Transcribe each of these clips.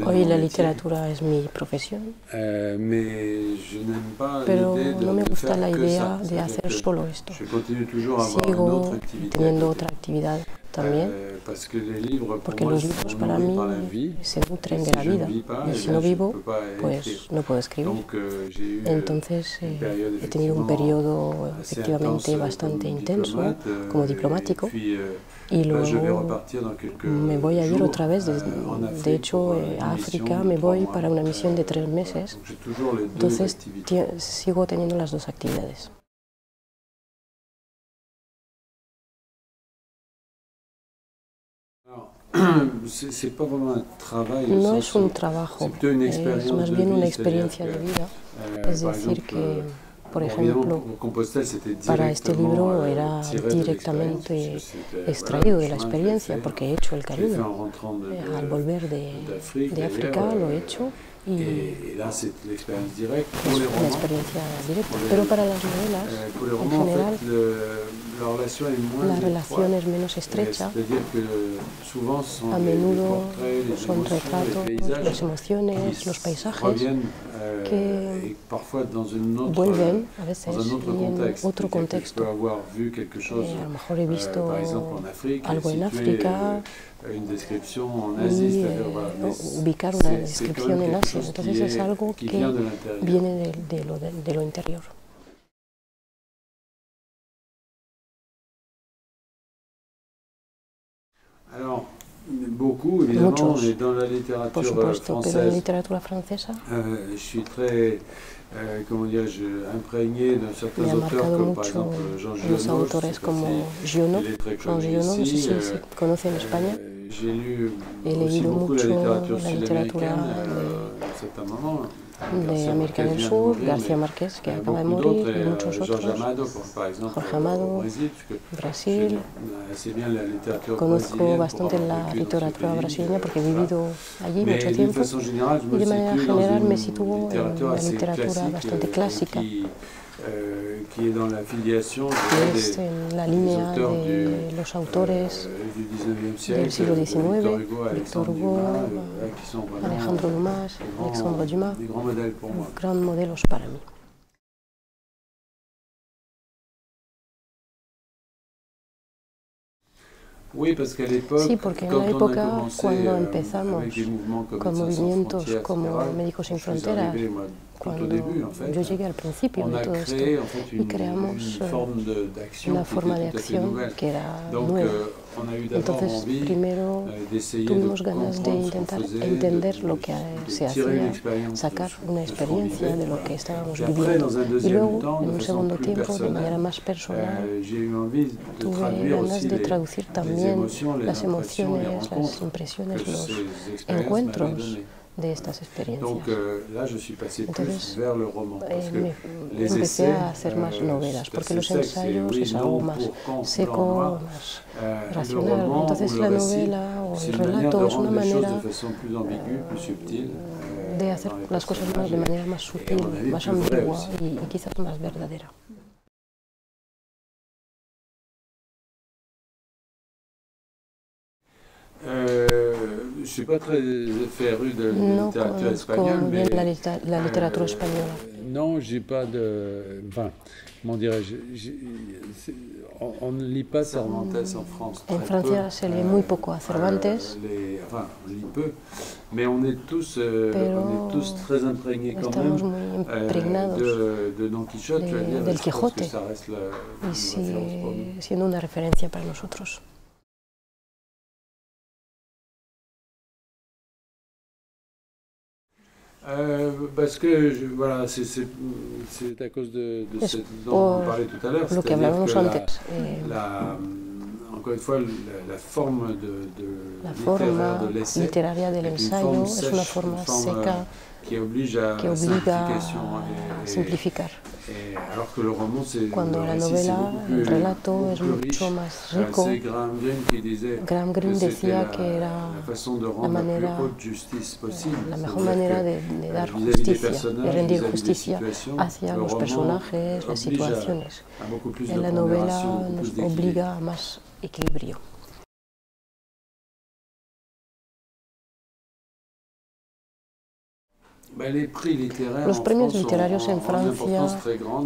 Hoy la literatura es mi profesión, pero no me gusta la idea de hacer solo esto. Sigo teniendo otra actividad también, porque los libros para mí se nutren de la vida, y si no vivo, pues no puedo escribir. Entonces he tenido un periodo efectivamente bastante intenso como diplomático, y luego me voy a ir otra vez, de hecho a África me voy para una misión de 3 meses, entonces sigo teniendo las dos actividades. No es un trabajo, es más bien una experiencia de vida, es decir que, por ejemplo, para este libro era directamente extraído de la experiencia, porque he hecho el camino. Al volver de África lo he hecho y es una experiencia directa. Pero para las novelas, en general, la relación es menos estrecha. A menudo son retratos, las emociones, los paisajes que vuelven a veces y en otro contexto. A lo mejor he visto algo en África y ubicar una descripción en Asia. Entonces es algo que viene de lo interior. Muchos, por supuesto, pero en literatura francesa me ha marcado mucho los autores como Giono, Jean Giono, no sé si se conoce en España. He leído mucho la literatura de América del Sur, García Márquez, que acaba de morir, y muchos otros, Jorge Amado, Brasil. Conozco bastante la literatura brasileña porque he vivido allí mucho tiempo y de manera general me sitúo en la literatura bastante clásica, que es en la línea de los autores del siglo XIX, Victor Hugo, Alejandro Dumas, Alexandre Dumas, gran modelos para mí. Sí, porque en la época cuando empezamos con movimientos como Médicos Sin Fronteras, cuando yo llegué al principio de todo esto y creamos una forma de acción que era nueva. Entonces, primero tuvimos ganas de intentar entender lo que se hacía, sacar una experiencia de lo que estábamos viviendo. Y luego, en un segundo tiempo, de manera más personal, tuve ganas de traducir también las emociones, las impresiones, los encuentros de estas experiencias. Entonces empecé a hacer más novelas, porque los ensayos es algo más seco, más racional. Entonces la novela o el relato es una manera de hacer las cosas de manera más sutil, más ambigua y quizás más verdadera. No conozco bien la literatura española. Non, j'ai pas de... Enfin, comment dirais-je, on ne lit pas Cervantes en France. En Francia se lee muy poco a Cervantes. Enfin, on lit peu, mais on est tous très imprégnés quand même de Don Quijote, del Quijote, que ça reste la y siendo una referencia para nosotros. Parce que voilà, c'est à cause de ce dont on parlait tout à l'heure, c'est-à-dire que encore une fois, la forme literaria del ensayo es una forma seca que obliga a simplificar. Cuando la novela, el relato es mucho más rico. Graham Greene decía que era la mejor manera de dar justicia, de rendir justicia hacia los personajes, las situaciones. En la novela nos obliga a más equilibrio. Los premios literarios en Francia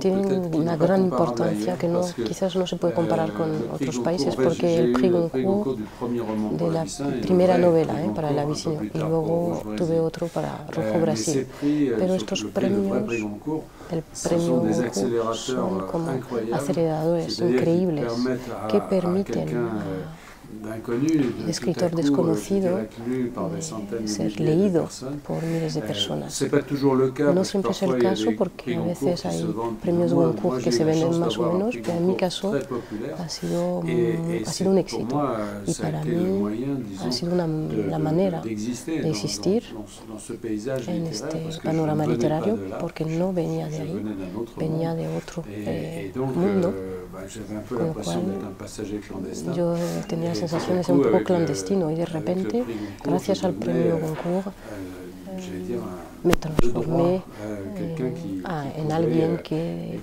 tienen una gran importancia que quizás no se puede comparar con otros países, porque el Prix Goncourt de la primera novela para el Abisino, y luego tuve otro para Rojo Brasil. Pero estos premios, el premio Goncourt, son como aceleradores increíbles que permiten el escritor desconocido ser leído por miles de personas. No siempre es el caso, porque a veces hay premios Goncourt que se venden más o menos, pero en mi caso ha sido un éxito, y para mí ha sido la manera de existir en este panorama literario, porque no venía de ahí, venía de otro mundo, con lo cual yo tenía la sensación de ser un poco clandestino, y de repente, gracias al premio Goncourt, me transformé en alguien que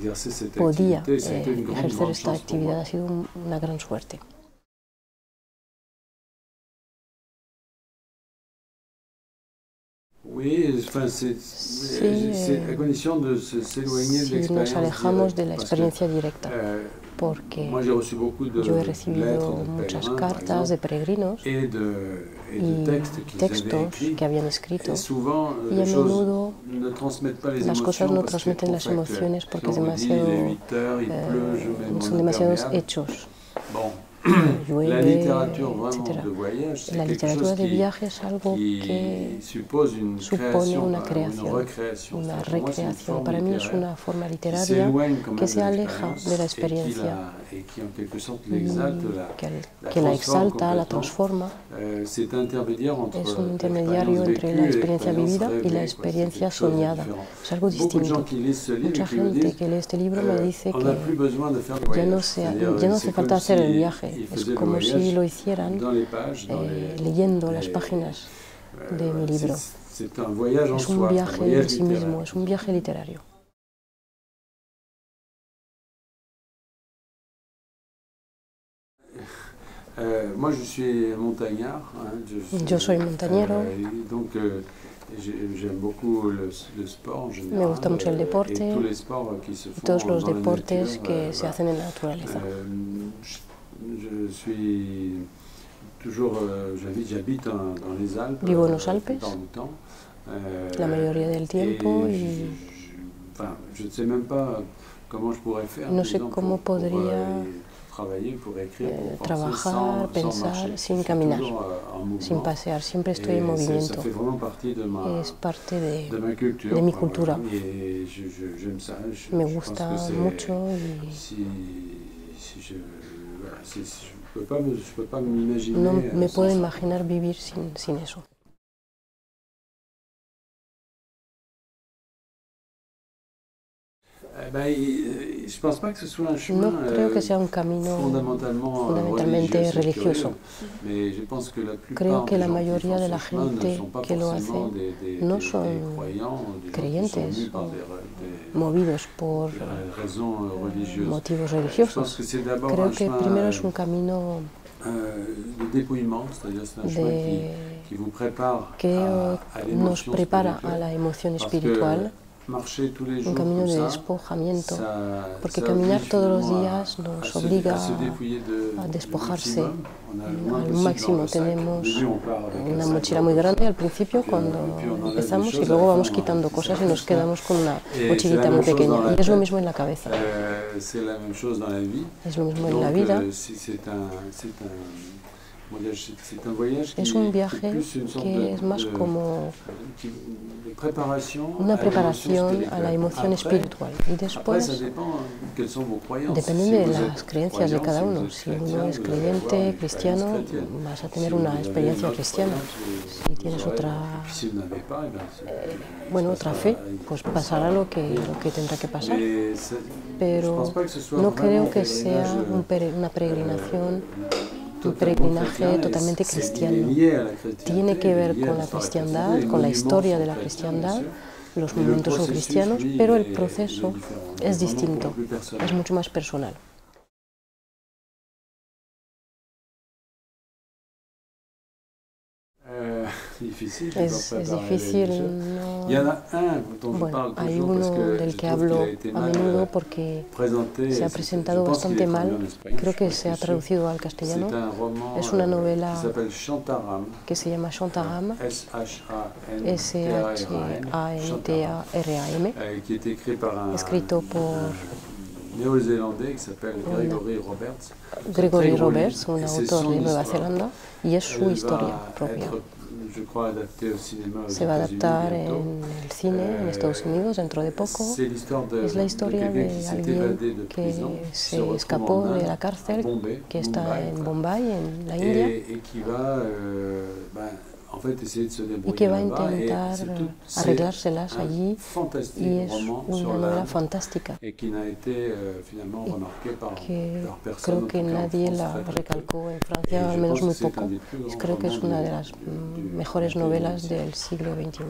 podía ejercer esta actividad. Ha sido una gran suerte. Si nos alejamos de la experiencia directa, porque yo he recibido muchas cartas de peregrinos y textos que habían escrito, y a menudo las cosas no transmiten las emociones porque son demasiados hechos. Llueve, etc. La literatura de viaje es algo que supone una creación, una recreación. Para mí es una forma literaria que se aleja de la experiencia y que la exalta, la transforma. Es un intermediario entre la experiencia vivida y la experiencia soñada. Es algo distinto. Mucha gente que lee este libro me dice que ya no hace falta hacer el viaje. Es como si lo hicieran leyendo las páginas de mi libro. Es un viaje en sí mismo, es un viaje literario. Yo soy montañero. Me gusta mucho el deporte y todos los deportes que se hacen en la naturaleza. Vivo en los Alpes la mayoría del tiempo, y no sé cómo podría trabajar, pensar sin caminar, sin pasear. Siempre estoy en movimiento. Es parte de mi cultura. Me gusta mucho, y no me puedo imaginar vivir sin eso. No creo que sea un camino fundamentalmente religioso. Creo que la mayoría de la gente que lo hace no son creyentes o movidos por motivos religiosos. Creo que primero es un camino que nos prepara a la emoción espiritual, un camino de despojamiento, porque caminar todos los días nos obliga a despojarse al máximo. Tenemos una mochila muy grande al principio cuando empezamos, y luego vamos quitando cosas y nos quedamos con una mochilita muy pequeña. Y es lo mismo en la cabeza. Es lo mismo en la vida. Es un viaje que es más como una preparación a la emoción espiritual, y después, dependiendo de las creencias de cada uno, si uno es creyente, cristiano, vas a tener una experiencia cristiana. Si tienes otra fe, pues pasará lo que tendrá que pasar. Pero no creo que sea una peregrinación, un peregrinaje totalmente cristiano. Tiene que ver con la cristiandad, con la historia de la cristiandad. Los momentos son cristianos, pero el proceso es distinto, es mucho más personal. Es difícil, Bueno, hay uno del que hablo a menudo porque se ha presentado bastante mal, creo que se ha traducido al castellano. Es una novela que se llama Shantaram, S-H-A-N-T-A-R-A-M, escrito por Gregory Roberts, un autor de Nueva Zelanda, y es su historia propia. Se va a adaptar en el cine en Estados Unidos dentro de poco. Es la historia de alguien que se escapó de la cárcel, que está en Bombay, en la India, y que va a intentar arreglárselas allí, y es una novela fantástica y que creo que nadie la recalcó en Francia, al menos muy poco. Creo que es una de las mejores novelas del siglo XXI.